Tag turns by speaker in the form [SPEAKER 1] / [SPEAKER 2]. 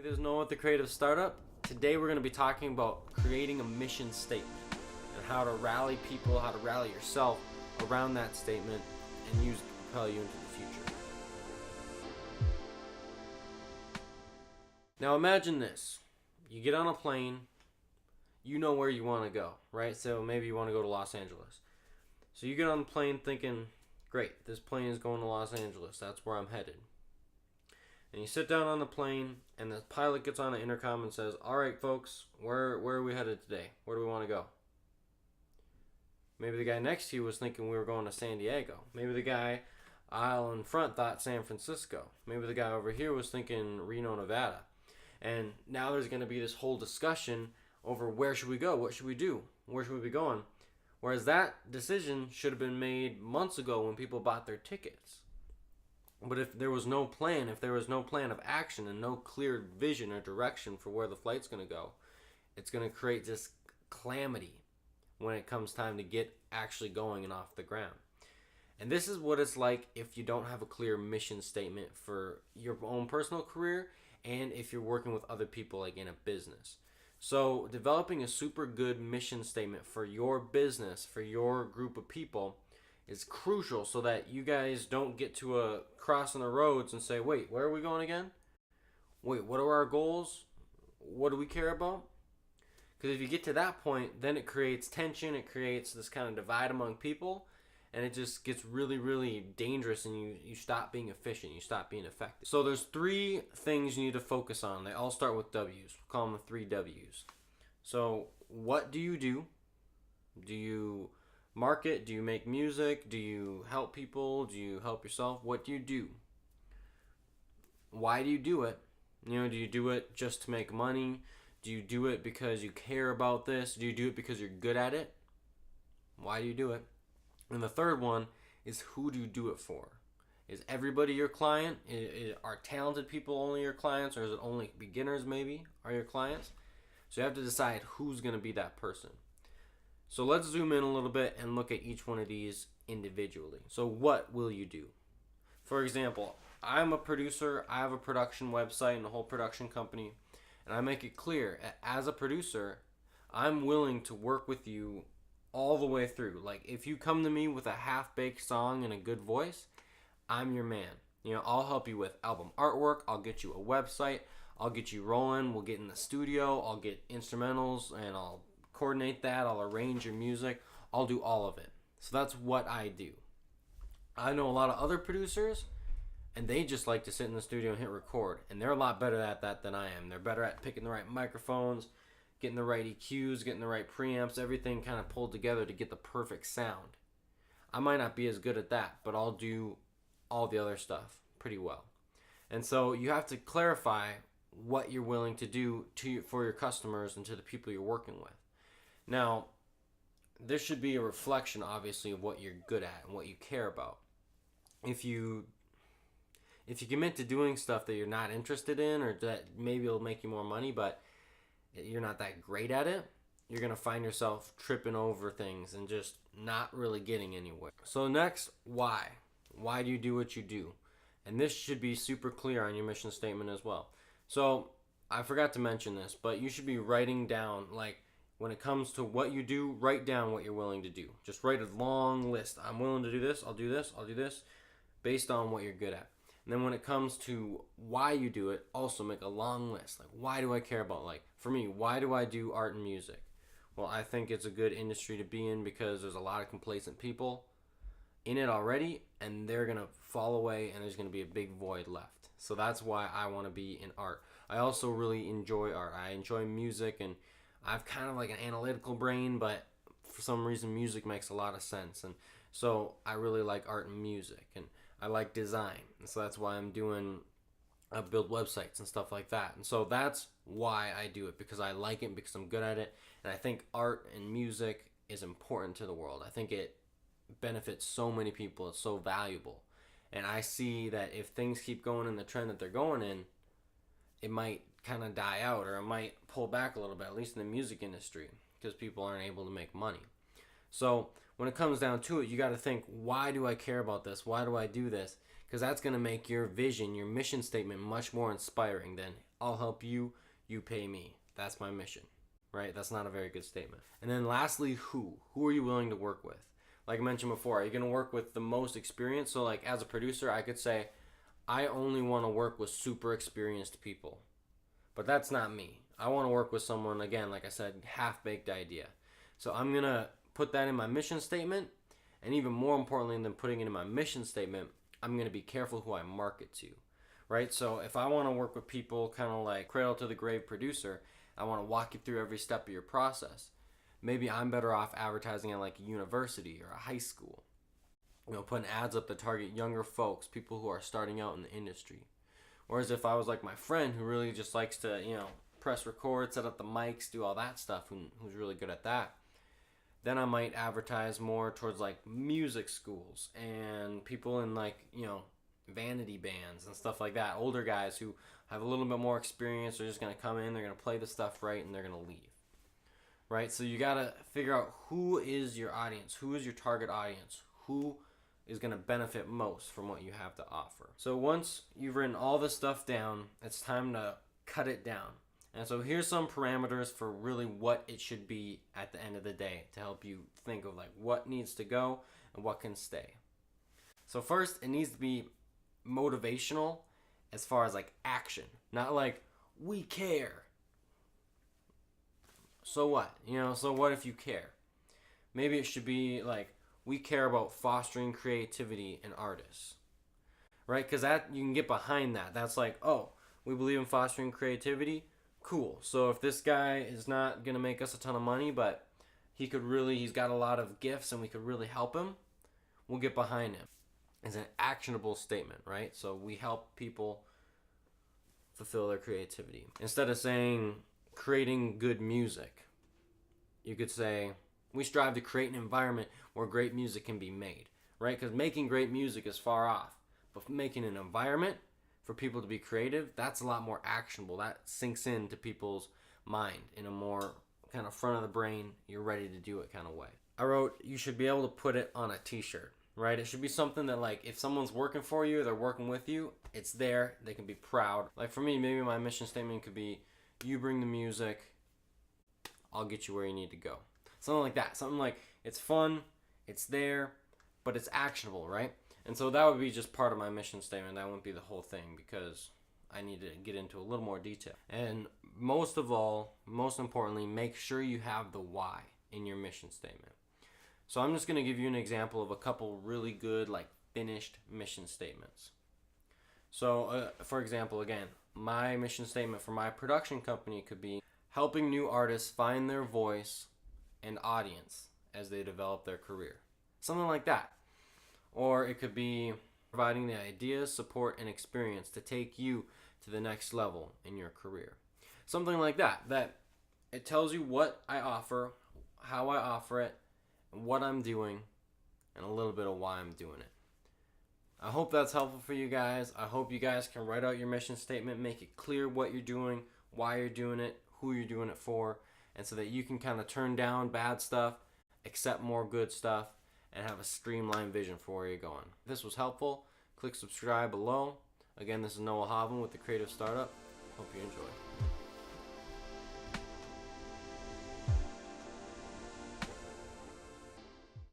[SPEAKER 1] Hey, there's Noah with the Creative Startup. Today we're going to be talking about creating a mission statement and how to rally people, how to rally yourself around that statement and use it to propel you into the future. Now imagine this. You get on a plane, you know where you want to go, right? So maybe you want to go to Los Angeles. So you get on the plane thinking, great, this plane is going to Los Angeles. That's where I'm headed. And you sit down on the plane, and the pilot gets on the intercom and says, all right, folks, where are we headed today? Where do we want to go? Maybe the guy next to you was thinking we were going to San Diego. Maybe the guy aisle in front thought San Francisco. Maybe the guy over here was thinking Reno, Nevada. And now there's going to be this whole discussion over where should we go? What should we do? Where should we be going? Whereas that decision should have been made months ago when people bought their tickets. But if there was no plan, if there was no plan of action and no clear vision or direction for where the flight's going to go, it's going to create this calamity when it comes time to get actually going and off the ground. And this is what it's like if you don't have a clear mission statement for your own personal career and if you're working with other people like in a business. So developing a super good mission statement for your business, for your group of people, is crucial so that you guys don't get to a crossing the roads and say, wait, where are we going again? Wait, what are our goals? What do we care about? Because if you get to that point, then it creates tension, it creates this kind of divide among people, and it just gets really, really dangerous, and you stop being efficient, you stop being effective. So there's three things you need to focus on. They all start with W's. We'll call them the three W's. So what do you do? Do you market? Do you make music? Do you help people? Do you help yourself? What do you do? Why do you do it? Do you do it just to make money? Do you do it because you care about this? Do you do it because you're good at it? Why do you do it? And the third one is, who do you do it for? Is everybody your client? Are talented people only your clients, or is it only beginners maybe are your clients? So you have to decide who's going to be that person. So let's zoom in a little bit and look at each one of these individually. So what will you do? For example, I'm a producer. I have a production website and a whole production company. And I make it clear, as a producer, I'm willing to work with you all the way through. Like, if you come to me with a half-baked song and a good voice, I'm your man. I'll help you with album artwork. I'll get you a website. I'll get you rolling. We'll get in the studio. I'll get instrumentals, and I'll coordinate that. I'll arrange your music. I'll do all of it. So that's what I do. I know a lot of other producers, and they just like to sit in the studio and hit record, and they're a lot better at that than I am. They're better at picking the right microphones, getting the right EQs, getting the right preamps, everything kind of pulled together to get the perfect sound. I might not be as good at that, but I'll do all the other stuff pretty well. And so you have to clarify what you're willing to do for your customers and to the people you're working with. Now, there should be a reflection, obviously, of what you're good at and what you care about. If you commit to doing stuff that you're not interested in, or that maybe it'll make you more money, but you're not that great at it, you're going to find yourself tripping over things and just not really getting anywhere. So next, why? Why do you do what you do? And this should be super clear on your mission statement as well. So I forgot to mention this, but you should be writing down, like, when it comes to what you do, write down what you're willing to do. Just write a long list. I'm willing to do this, I'll do this, I'll do this, based on what you're good at. And then when it comes to why you do it, also make a long list. Like, why do I care about, like, for me, why do I do art and music? Well, I think it's a good industry to be in because there's a lot of complacent people in it already, and they're going to fall away, and there's going to be a big void left. So that's why I want to be in art. I also really enjoy art. I enjoy music, and I've kind of like an analytical brain, but for some reason music makes a lot of sense. And so I really like art and music, and I like design. And so that's why I build websites and stuff like that. And so that's why I do it, because I like it, because I'm good at it. And I think art and music is important to the world. I think it benefits so many people. It's so valuable. And I see that if things keep going in the trend that they're going in, it might kind of die out, or it might pull back a little bit, at least in the music industry, because people aren't able to make money. So when it comes down to it, you got to think, why do I care about this? Why do I do this? Because that's going to make your vision, your mission statement, much more inspiring than I'll help you, you pay me. That's my mission, right? That's not a very good statement. And then lastly, who are you willing to work with? Like I mentioned before, are you going to work with the most experienced? So like as a producer, I could say, I only want to work with super experienced people. But that's not me. I want to work with someone, again, like I said, half-baked idea. So I'm going to put that in my mission statement. And even more importantly than putting it in my mission statement, I'm going to be careful who I market to, right? So if I want to work with people kind of like cradle to the grave producer, I want to walk you through every step of your process. Maybe I'm better off advertising at like a university or a high school. Putting ads up to target younger folks, people who are starting out in the industry. Whereas if I was like my friend who really just likes to, press record, set up the mics, do all that stuff, who's really good at that, then I might advertise more towards like music schools and people in like, vanity bands and stuff like that. Older guys who have a little bit more experience are just going to come in, they're going to play the stuff right, and they're going to leave. Right? So you got to figure out who is your audience, who is your target audience, who is going to benefit most from what you have to offer. So once you've written all this stuff down, it's time to cut it down. And so here's some parameters for really what it should be at the end of the day to help you think of like what needs to go and what can stay. So first, it needs to be motivational as far as like action, not like we care. So what? So what if you care? Maybe it should be like, we care about fostering creativity in artists, right? Because that, you can get behind that. That's like, oh, we believe in fostering creativity. Cool. So if this guy is not going to make us a ton of money, but he's got a lot of gifts and we could really help him, we'll get behind him. It's an actionable statement, right? So we help people fulfill their creativity. Instead of saying creating good music, you could say, we strive to create an environment where great music can be made, right? Because making great music is far off. But making an environment for people to be creative, that's a lot more actionable. That sinks into people's mind in a more kind of front of the brain, you're ready to do it kind of way. I wrote, you should be able to put it on a t-shirt, right? It should be something that like, if someone's working for you, they're working with you, it's there, they can be proud. Like for me, maybe my mission statement could be, you bring the music, I'll get you where you need to go. Something like that. Something like, it's fun, it's there, but it's actionable, right? And so that would be just part of my mission statement. That wouldn't be the whole thing because I need to get into a little more detail. And most of all, most importantly, make sure you have the why in your mission statement. So I'm just going to give you an example of a couple really good, like, finished mission statements. So, for example, again, my mission statement for my production company could be helping new artists find their voice and audience as they develop their career. Something like that. Or it could be providing the ideas, support, and experience to take you to the next level in your career. Something like that. That it tells you what I offer, how I offer it, what I'm doing, and a little bit of why I'm doing it. I hope that's helpful for you guys. I hope you guys can write out your mission statement, make it clear what you're doing, why you're doing it, who you're doing it for, and so that you can kind of turn down bad stuff, accept more good stuff, and have a streamlined vision for where you're going. If this was helpful, click subscribe below. Again, this is Noah Hovland with The Creative Startup. Hope you enjoy.